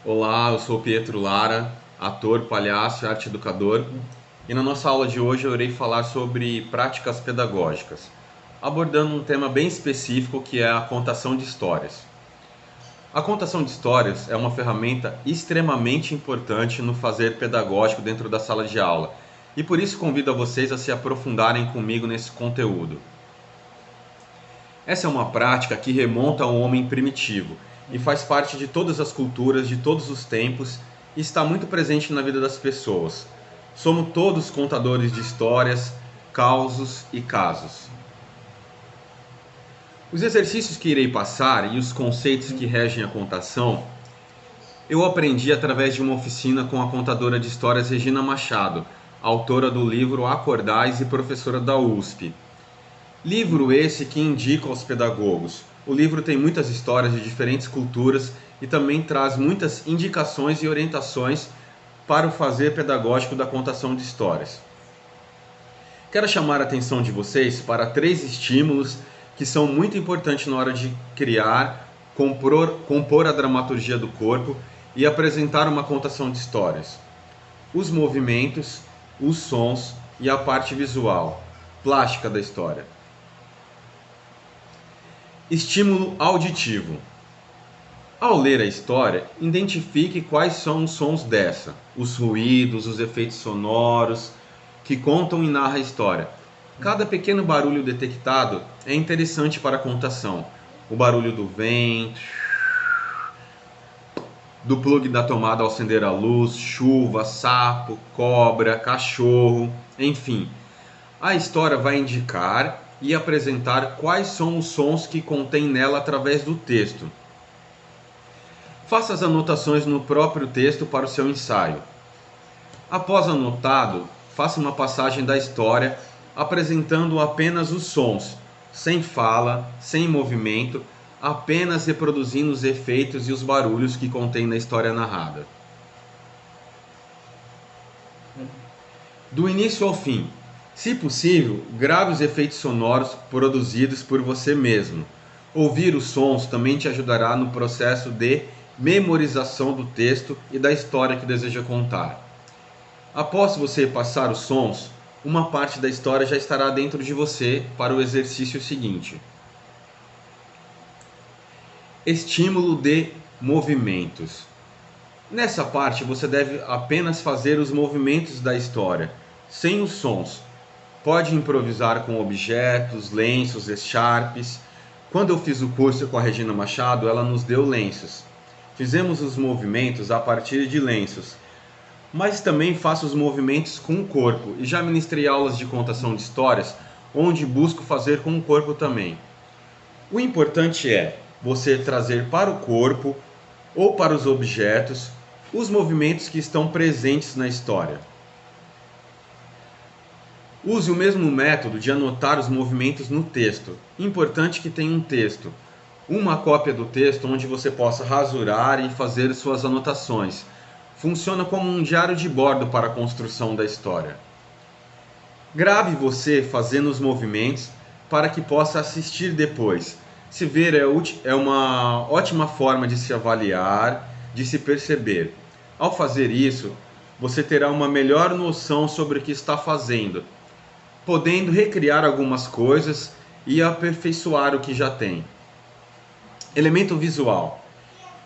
Olá, eu sou Pietro Lara, ator, palhaço e arte educador, e na nossa aula de hoje eu irei falar sobre práticas pedagógicas, abordando um tema bem específico que é a contação de histórias. A contação de histórias é uma ferramenta extremamente importante no fazer pedagógico dentro da sala de aula, e por isso convido a vocês a se aprofundarem comigo nesse conteúdo. Essa é uma prática que remonta ao homem primitivo e faz parte de todas as culturas, de todos os tempos e está muito presente na vida das pessoas. Somos todos contadores de histórias, causos e casos. Os exercícios que irei passar e os conceitos que regem a contação, eu aprendi através de uma oficina com a contadora de histórias Regina Machado, autora do livro Acordais e professora da USP. Livro esse que indica aos pedagogos. O livro tem muitas histórias de diferentes culturas e também traz muitas indicações e orientações para o fazer pedagógico da contação de histórias. Quero chamar a atenção de vocês para 3 estímulos que são muito importantes na hora de criar, compor a dramaturgia do corpo e apresentar uma contação de histórias. Os movimentos, os sons e a parte visual, plástica da história. Estímulo auditivo. Ao ler a história, identifique quais são os sons dessa, os ruídos, os efeitos sonoros que contam e narram a história. Cada pequeno barulho detectado é interessante para a contação. O barulho do vento, do plugue da tomada ao acender a luz, chuva, sapo, cobra, cachorro, enfim. A história vai indicar e apresentar quais são os sons que contém nela através do texto. Faça as anotações no próprio texto para o seu ensaio. Após anotado, faça uma passagem da história apresentando apenas os sons, sem fala, sem movimento, apenas reproduzindo os efeitos e os barulhos que contém na história narrada. Do início ao fim. Se possível, grave os efeitos sonoros produzidos por você mesmo. Ouvir os sons também te ajudará no processo de memorização do texto e da história que deseja contar. Após você passar os sons, uma parte da história já estará dentro de você para o exercício seguinte. Estímulo de movimentos. Nessa parte você deve apenas fazer os movimentos da história, sem os sons. Pode improvisar com objetos, lenços, echarpes. Quando eu fiz o curso com a Regina Machado, ela nos deu lenços. Fizemos os movimentos a partir de lenços. Mas também faço os movimentos com o corpo. E já ministrei aulas de contação de histórias, onde busco fazer com o corpo também. O importante é você trazer para o corpo ou para os objetos os movimentos que estão presentes na história. Use o mesmo método de anotar os movimentos no texto. Importante que tenha um texto. Uma cópia do texto onde você possa rasurar e fazer suas anotações. Funciona como um diário de bordo para a construção da história. Grave você fazendo os movimentos para que possa assistir depois. Se ver é uma ótima forma de se avaliar, de se perceber. Ao fazer isso, você terá uma melhor noção sobre o que está fazendo, podendo recriar algumas coisas e aperfeiçoar o que já tem. Elemento visual.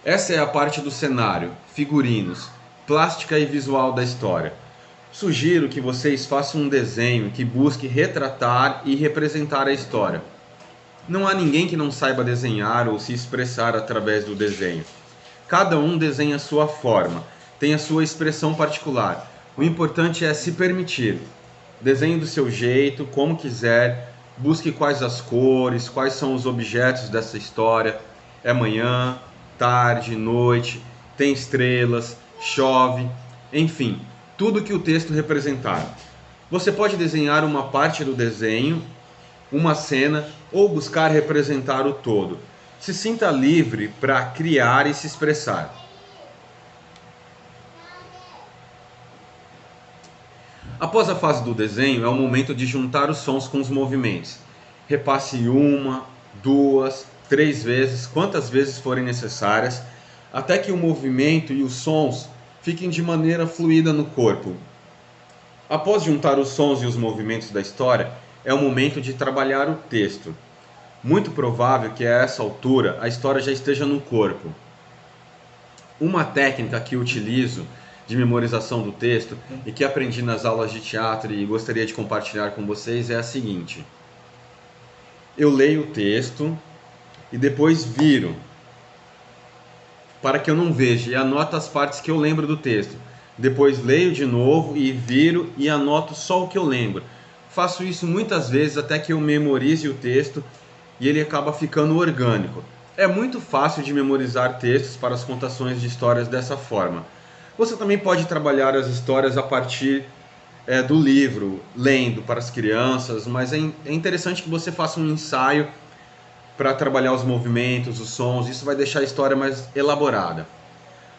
Essa é a parte do cenário, figurinos, plástica e visual da história. Sugiro que vocês façam um desenho que busque retratar e representar a história. Não há ninguém que não saiba desenhar ou se expressar através do desenho. Cada um desenha a sua forma, tem a sua expressão particular. O importante é se permitir. Desenhe do seu jeito, como quiser, busque quais as cores, quais são os objetos dessa história. É manhã, tarde, noite, tem estrelas, chove, enfim, tudo que o texto representar. Você pode desenhar uma parte do desenho, uma cena, ou buscar representar o todo. Se sinta livre para criar e se expressar. Após a fase do desenho, é o momento de juntar os sons com os movimentos. Repasse 1, 2, 3 vezes, quantas vezes forem necessárias, até que o movimento e os sons fiquem de maneira fluida no corpo. Após juntar os sons e os movimentos da história, é o momento de trabalhar o texto. Muito provável que a essa altura a história já esteja no corpo. Uma técnica que utilizo de memorização do texto e que aprendi nas aulas de teatro e gostaria de compartilhar com vocês é a seguinte: eu leio o texto e depois viro para que eu não veja e anoto as partes que eu lembro do texto. Depois leio de novo e viro e anoto só o que eu lembro. Faço isso muitas vezes até que eu memorize o texto e ele acaba ficando orgânico. É muito fácil de memorizar textos para as contações de histórias dessa forma. Você também pode trabalhar as histórias a partir do livro, lendo para as crianças, mas é interessante que você faça um ensaio para trabalhar os movimentos, os sons. Isso vai deixar a história mais elaborada.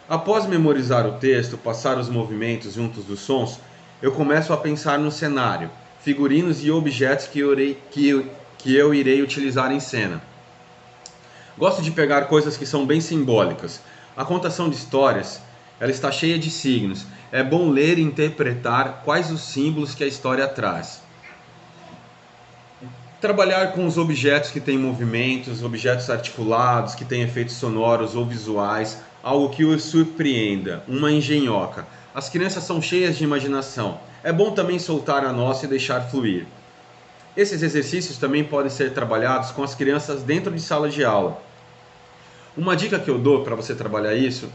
Após memorizar o texto, passar os movimentos juntos dos sons, eu começo a pensar no cenário, figurinos e objetos que eu irei utilizar em cena. Gosto de pegar coisas que são bem simbólicas. A contação de histórias, ela está cheia de signos. É bom ler e interpretar quais os símbolos que a história traz. Trabalhar com os objetos que têm movimentos, objetos articulados, que têm efeitos sonoros ou visuais, algo que os surpreenda, uma engenhoca. As crianças são cheias de imaginação. É bom também soltar a nossa e deixar fluir. Esses exercícios também podem ser trabalhados com as crianças dentro de sala de aula. Uma dica que eu dou para você trabalhar isso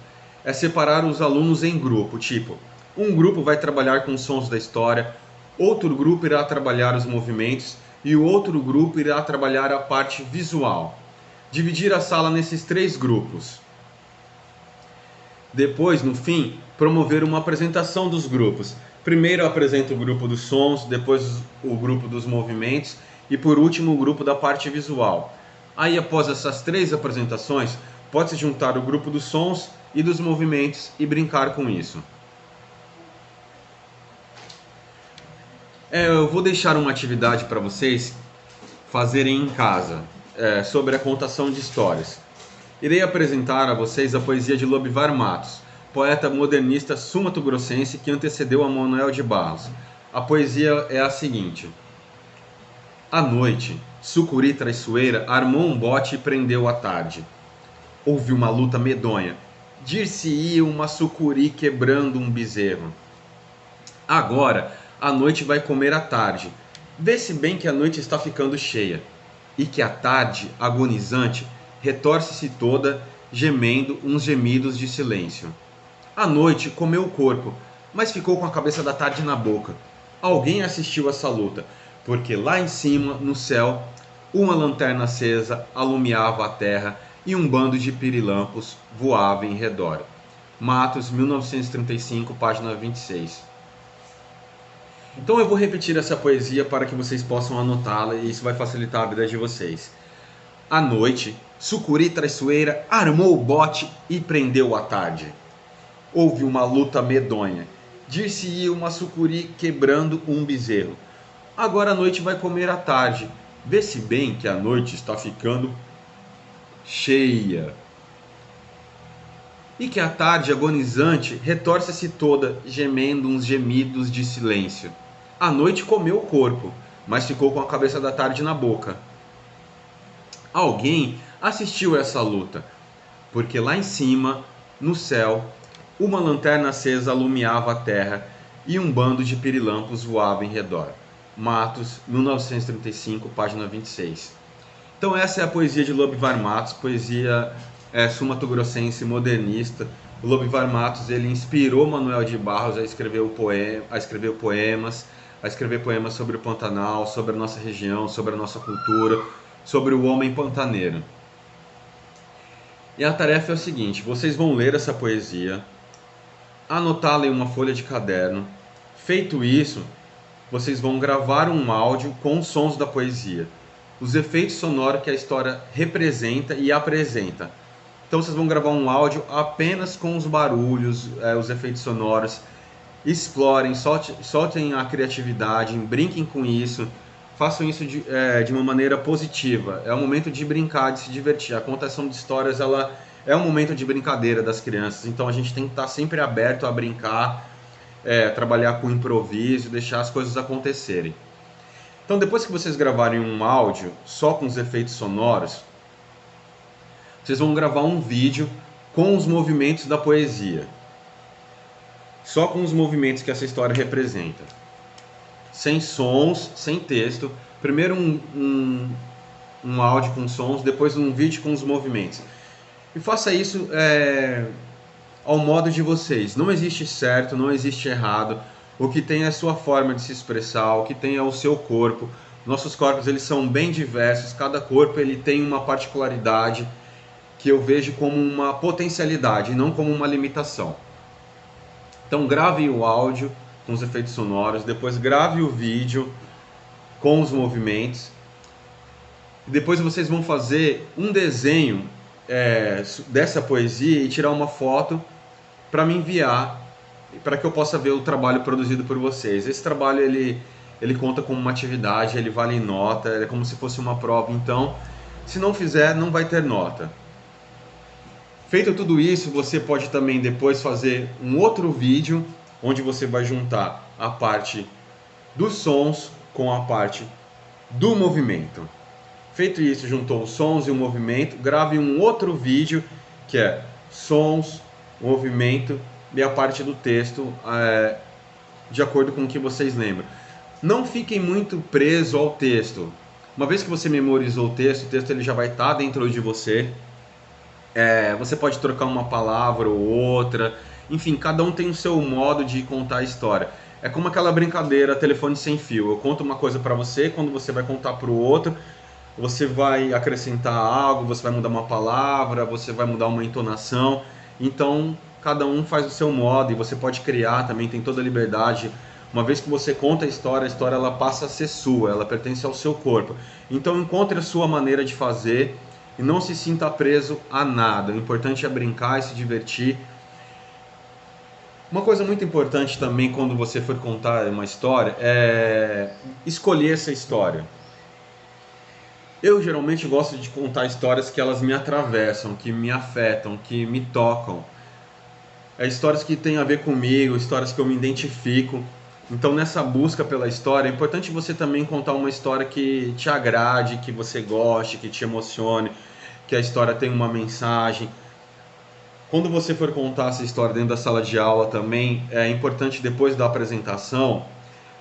é separar os alunos em grupo, tipo, um grupo vai trabalhar com os sons da história, outro grupo irá trabalhar os movimentos e o outro grupo irá trabalhar a parte visual. Dividir a sala nesses 3 grupos. Depois, no fim, promover uma apresentação dos grupos. Primeiro apresenta o grupo dos sons, depois o grupo dos movimentos e por último o grupo da parte visual. Aí, após essas 3 apresentações, pode-se juntar o grupo dos sons e dos movimentos e brincar com isso. Eu vou deixar uma atividade para vocês fazerem em casa, sobre a contação de histórias. Irei apresentar a vocês a poesia de Lobivar Matos, poeta modernista sul-mato-grossense que antecedeu a Manoel de Barros. A poesia é a seguinte: à noite, sucuri traiçoeira armou um bote e prendeu a tarde. Houve uma luta medonha, dir-se-ia uma sucuri quebrando um bezerro. Agora, a noite vai comer a tarde. Vê-se bem que a noite está ficando cheia, e que a tarde, agonizante, retorce-se toda, gemendo uns gemidos de silêncio. A noite comeu o corpo, mas ficou com a cabeça da tarde na boca. Alguém assistiu essa luta, porque lá em cima, no céu, uma lanterna acesa alumiava a terra e um bando de pirilampos voava em redor. Matos, 1935, página 26. Então eu vou repetir essa poesia para que vocês possam anotá-la e isso vai facilitar a vida de vocês. À noite, sucuri traiçoeira armou o bote e prendeu a tarde. Houve uma luta medonha, dir-se-ia uma sucuri quebrando um bezerro. Agora a noite vai comer a tarde. Vê-se bem que a noite está ficando cheia. E que a tarde agonizante retorce-se toda, gemendo uns gemidos de silêncio. A noite comeu o corpo, mas ficou com a cabeça da tarde na boca. Alguém assistiu a essa luta, porque lá em cima, no céu, uma lanterna acesa alumiava a terra e um bando de pirilampos voava em redor. Matos, 1935, página 26. Então essa é a poesia de Lobivar Matos, poesia sul-mato-grossense modernista. O Lobivar Matos ele inspirou Manoel de Barros a escrever poemas sobre o Pantanal, sobre a nossa região, sobre a nossa cultura, sobre o homem pantaneiro. E a tarefa é o seguinte: vocês vão ler essa poesia, anotá-la em uma folha de caderno. Feito isso, vocês vão gravar um áudio com os sons da poesia, os efeitos sonoros que a história representa e apresenta. Então vocês vão gravar um áudio apenas com os barulhos, os efeitos sonoros. Explorem, soltem a criatividade, brinquem com isso, façam isso de uma maneira positiva. É o momento de brincar, de se divertir. A contação de histórias ela é um momento de brincadeira das crianças, então a gente tem que estar sempre aberto a brincar, trabalhar com improviso, deixar as coisas acontecerem. Então, depois que vocês gravarem um áudio só com os efeitos sonoros, vocês vão gravar um vídeo com os movimentos da poesia. Só com os movimentos que essa história representa. Sem sons, sem texto. Primeiro um áudio com sons, depois um vídeo com os movimentos. E faça isso ao modo de vocês. Não existe certo, não existe errado. O que tem é a sua forma de se expressar, o que tem é o seu corpo. Nossos corpos, eles são bem diversos, cada corpo ele tem uma particularidade que eu vejo como uma potencialidade e não como uma limitação. Então grave o áudio com os efeitos sonoros, depois grave o vídeo com os movimentos. Depois vocês vão fazer um desenho dessa poesia e tirar uma foto para me enviar, para que eu possa ver o trabalho produzido por vocês. Esse trabalho ele conta como uma atividade, ele vale nota, é como se fosse uma prova, então se não fizer, não vai ter nota. Feito tudo isso, você pode também depois fazer um outro vídeo, onde você vai juntar a parte dos sons com a parte do movimento. Feito isso, juntou os sons e o movimento, grave um outro vídeo, que é sons, movimento e a parte do texto, de acordo com o que vocês lembram. Não fiquem muito presos ao texto. Uma vez que você memorizou o texto ele já vai estar dentro de você. Você pode trocar uma palavra ou outra. Enfim, cada um tem o seu modo de contar a história. É como aquela brincadeira telefone sem fio. Eu conto uma coisa para você, quando você vai contar para o outro, você vai acrescentar algo, você vai mudar uma palavra, você vai mudar uma entonação. Então, cada um faz o seu modo e você pode criar também, tem toda a liberdade. Uma vez que você conta a história ela passa a ser sua, ela pertence ao seu corpo. Então, encontre a sua maneira de fazer e não se sinta preso a nada. O importante é brincar e se divertir. Uma coisa muito importante também quando você for contar uma história é escolher essa história. Eu geralmente gosto de contar histórias que elas me atravessam, que me afetam, que me tocam. Histórias que têm a ver comigo, histórias que eu me identifico. Então, nessa busca pela história, é importante você também contar uma história que te agrade, que você goste, que te emocione, que a história tenha uma mensagem. Quando você for contar essa história dentro da sala de aula também, é importante depois da apresentação,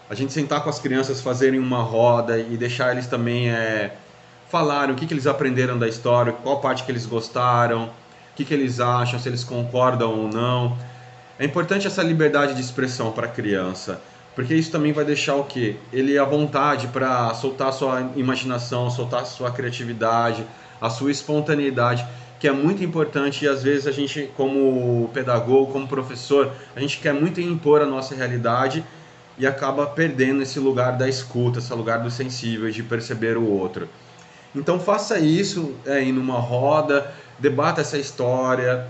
a gente sentar com as crianças, fazerem uma roda e deixar eles também falarem o que eles aprenderam da história, qual parte que eles gostaram, o que eles acham, se eles concordam ou não. É importante essa liberdade de expressão para a criança, porque isso também vai deixar o quê? Ele à vontade para soltar a sua imaginação, soltar a sua criatividade, a sua espontaneidade, que é muito importante. E às vezes a gente, como pedagogo, como professor, a gente quer muito impor a nossa realidade e acaba perdendo esse lugar da escuta, esse lugar do sensível, de perceber o outro. Então faça isso em uma roda, debata essa história,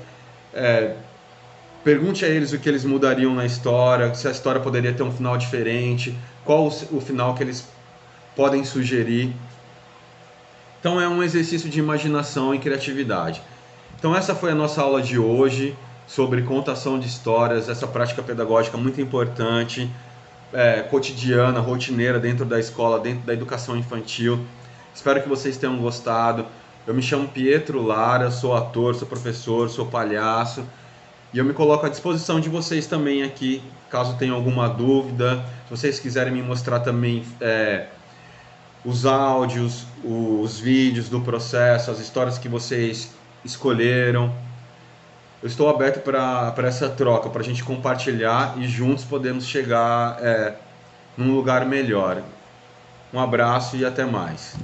pergunte a eles o que eles mudariam na história, se a história poderia ter um final diferente, qual o final que eles podem sugerir. Então é um exercício de imaginação e criatividade. Então essa foi a nossa aula de hoje sobre contação de histórias, essa prática pedagógica muito importante, cotidiana, rotineira dentro da escola, dentro da educação infantil. Espero que vocês tenham gostado. Eu me chamo Pietro Lara, sou ator, sou professor, sou palhaço. E eu me coloco à disposição de vocês também aqui, caso tenham alguma dúvida. Se vocês quiserem me mostrar também os áudios, os vídeos do processo, as histórias que vocês escolheram. Eu estou aberto para essa troca, para a gente compartilhar e juntos podemos chegar num lugar melhor. Um abraço e até mais.